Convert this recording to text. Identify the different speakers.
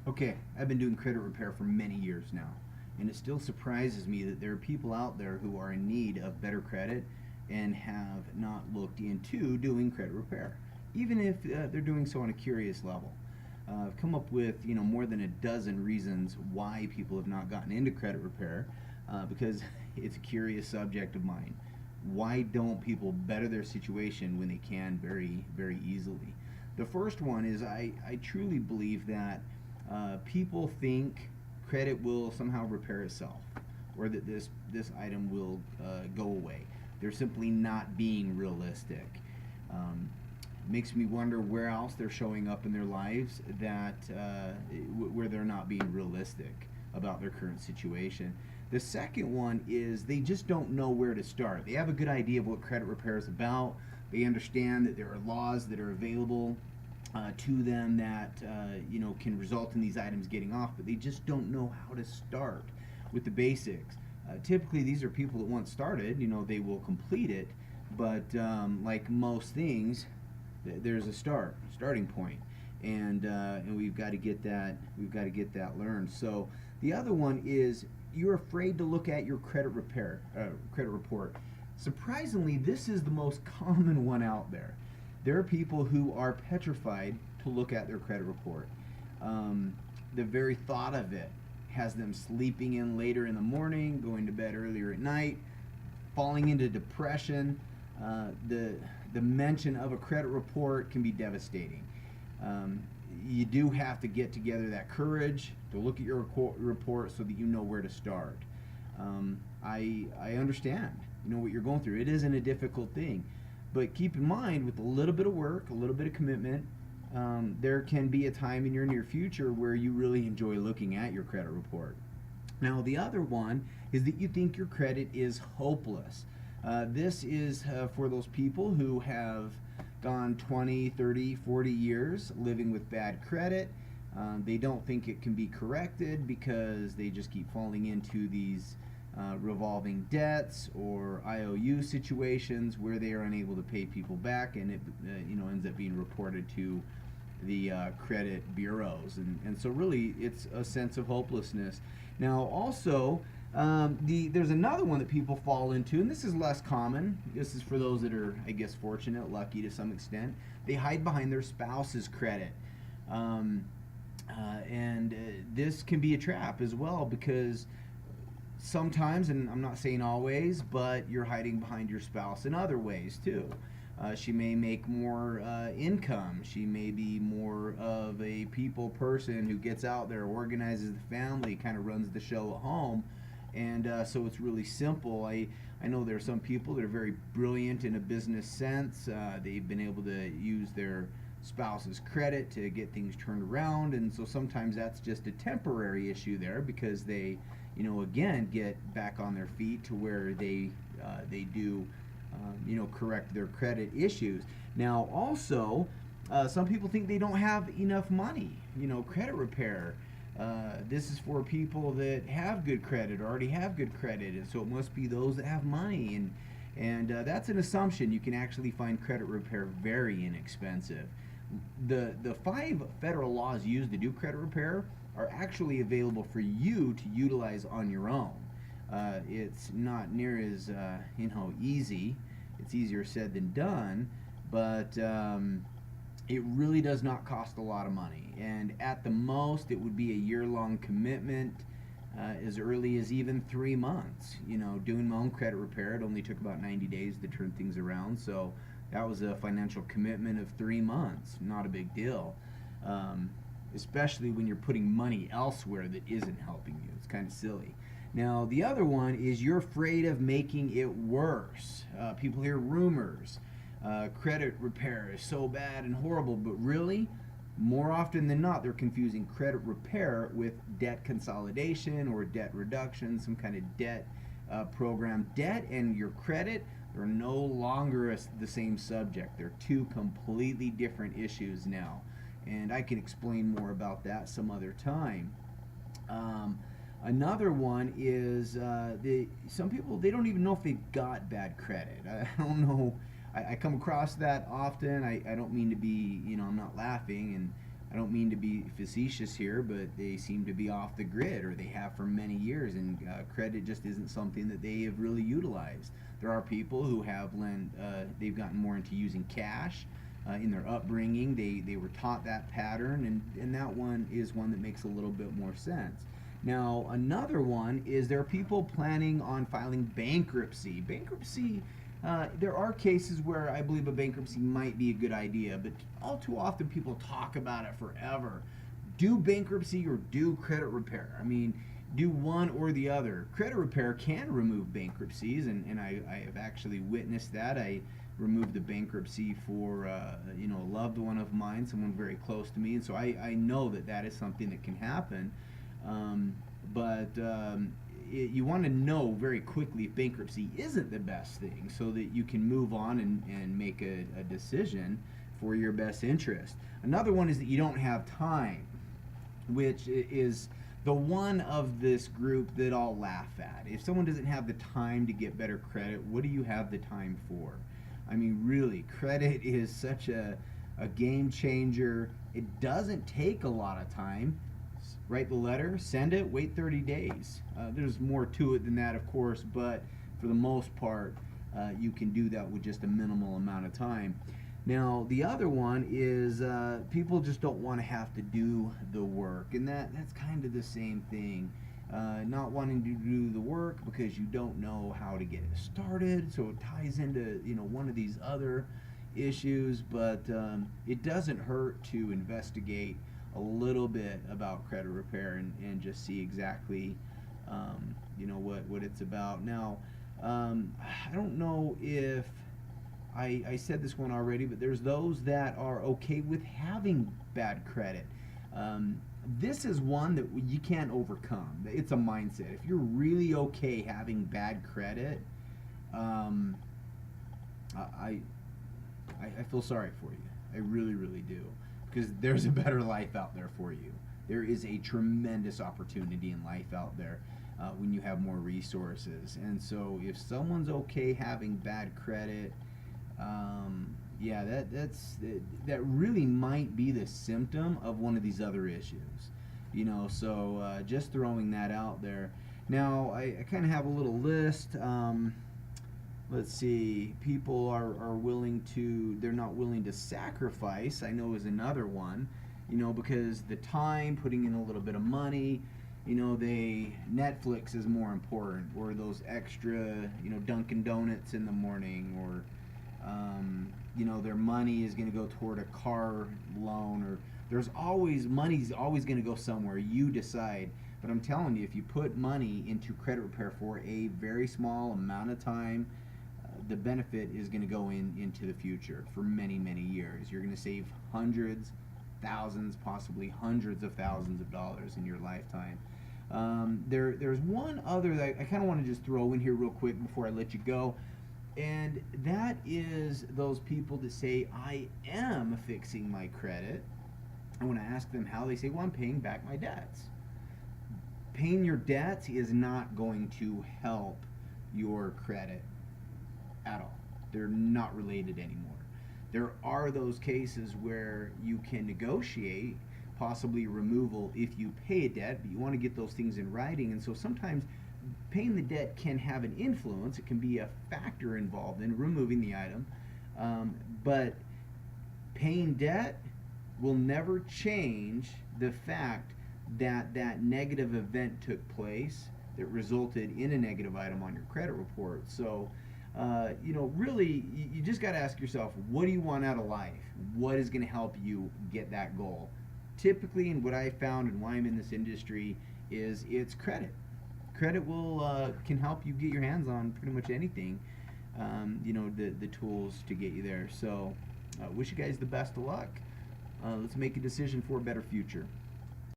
Speaker 1: Okay, I've been doing credit repair for many years now, and it still surprises me that there are people out there who are in need of better credit and have not looked into doing credit repair, even if they're doing so on a curious level. I've come up with more than a dozen reasons why people have not gotten into credit repair, because it's a curious subject of mine. Why don't people better their situation when they can very, very easily? The first one is I truly believe that people think credit will somehow repair itself, or that this item will go away. They're simply not being realistic. Makes me wonder where else they're showing up in their lives that where they're not being realistic about their current situation. The second one is they just don't know where to start. They have a good idea of what credit repair is about. They understand that there are laws that are available to them that can result in these items getting off, but they just don't know how to start with the basics. Typically, these are people that once started, they will complete it, but like most things, there's a starting point, and we've got to get that learned. So the other one is you're afraid to look at your credit report. Surprisingly, this is the most common one out there. There are people who are petrified to look at their credit report. The very thought of it has them sleeping in later in the morning, going to bed earlier at night, falling into depression. The mention of a credit report can be devastating. You do have to get together that courage to look at your report so that you know where to start. I understand, what you're going through. It isn't a difficult thing, but keep in mind, with a little bit of work, a little bit of commitment, there can be a time in your near future where you really enjoy looking at your credit report. Now, the other one is that you think your credit is hopeless. This is for those people who have gone 20, 30, 40 years living with bad credit. They don't think it can be corrected because they just keep falling into these revolving debts or IOU situations where they are unable to pay people back, and it ends up being reported to the credit bureaus, and so really it's a sense of hopelessness. Now also, there's another one that people fall into, and this is less common. This is for those that are, I guess, fortunate, lucky to some extent. They hide behind their spouse's credit, and this can be a trap as well, because sometimes, and I'm not saying always, but you're hiding behind your spouse in other ways too. She may make more income. She may be more of a people person who gets out there, organizes the family, kind of runs the show at home. And so it's really simple. I know there are some people that are very brilliant in a business sense. They've been able to use their spouse's credit to get things turned around, and so sometimes that's just a temporary issue there because they, again, get back on their feet to where they do, correct their credit issues. Now, also, some people think they don't have enough money. Credit repair. This is for people that have good credit, or already have good credit, and so it must be those that have money, and that's an assumption. You can actually find credit repair very inexpensive. The 5 federal laws used to do credit repair are actually available for you to utilize on your own. It's not near as easy. It's easier said than done, but it really does not cost a lot of money, and at the most it would be a year-long commitment, as early as even 3 months. Doing my own credit repair, it only took about 90 days to turn things around, so that was a financial commitment of 3 months. Not a big deal, especially when you're putting money elsewhere that isn't helping you. It's kind of silly. Now, the other one is you're afraid of making it worse. People hear rumors. Credit repair is so bad and horrible, but really, more often than not, they're confusing credit repair with debt consolidation or debt reduction, some kind of debt program. Debt and your credit are no longer the same subject. They're 2 completely different issues now, and I can explain more about that some other time. Another one is some people, they don't even know if they've got bad credit. I don't know. I come across that often. I don't mean to be, I'm not laughing, and I don't mean to be facetious here, but they seem to be off the grid, or they have for many years, and credit just isn't something that they have really utilized. There are people who have they've gotten more into using cash. In their upbringing, they were taught that pattern, and that one is one that makes a little bit more sense. Now, another one is there are people planning on filing bankruptcy. Bankruptcy, there are cases where I believe a bankruptcy might be a good idea, but all too often people talk about it forever. Do bankruptcy or do credit repair. I mean, do one or the other. Credit repair can remove bankruptcies, and I have actually witnessed that. I removed the bankruptcy for a loved one of mine, someone very close to me, and so I know that is something that can happen. You want to know very quickly if bankruptcy isn't the best thing, so that you can move on and make a decision for your best interest. Another one is that you don't have time, which is the one of this group that I'll laugh at. If someone doesn't have the time to get better credit, what do you have the time for? I mean, really, credit is such a game changer. It doesn't take a lot of time. Write the letter, send it, wait 30 days. There's more to it than that, of course, but for the most part, you can do that with just a minimal amount of time. Now, the other one is people just don't want to have to do the work, and that's kind of the same thing. Not wanting to do the work because you don't know how to get it started, so it ties into one of these other issues, but it doesn't hurt to investigate a little bit about credit repair and just see exactly what it's about. Now, I don't know if I said this one already, but there's those that are okay with having bad credit. This is one that you can't overcome. It's a mindset. If you're really okay having bad credit, I feel sorry for you. I really, really do. Because there's a better life out there for you. There is a tremendous opportunity in life out there when you have more resources. And so if someone's okay having bad credit, that really might be the symptom of one of these other issues. So just throwing that out there. Now, I kind of have a little list. Let's see, people are they're not willing to sacrifice, I know, is another one, because the time, putting in a little bit of money, Netflix is more important, or those extra, Dunkin' Donuts in the morning, or, their money is going to go toward a car loan, or money's always going to go somewhere, you decide. But I'm telling you, if you put money into credit repair for a very small amount of time, the benefit is going to go into the future for many, many years. You're going to save hundreds, thousands, possibly hundreds of thousands of dollars in your lifetime. There's one other that I kind of want to just throw in here real quick before I let you go, and that is those people that say, I am fixing my credit. And when I ask them how, they say, well, I'm paying back my debts. Paying your debts is not going to help your credit at all. They're not related anymore. There are those cases where you can negotiate possibly removal if you pay a debt, but you want to get those things in writing, and so sometimes paying the debt can have an influence. It can be a factor involved in removing the item, but paying debt will never change the fact that that negative event took place that resulted in a negative item on your credit report. So really, you just got to ask yourself, what do you want out of life? What is going to help you get that goal? Typically, and what I found and why I'm in this industry is it's credit. Credit can help you get your hands on pretty much anything. The tools to get you there. So, wish you guys the best of luck. Let's make a decision for a better future.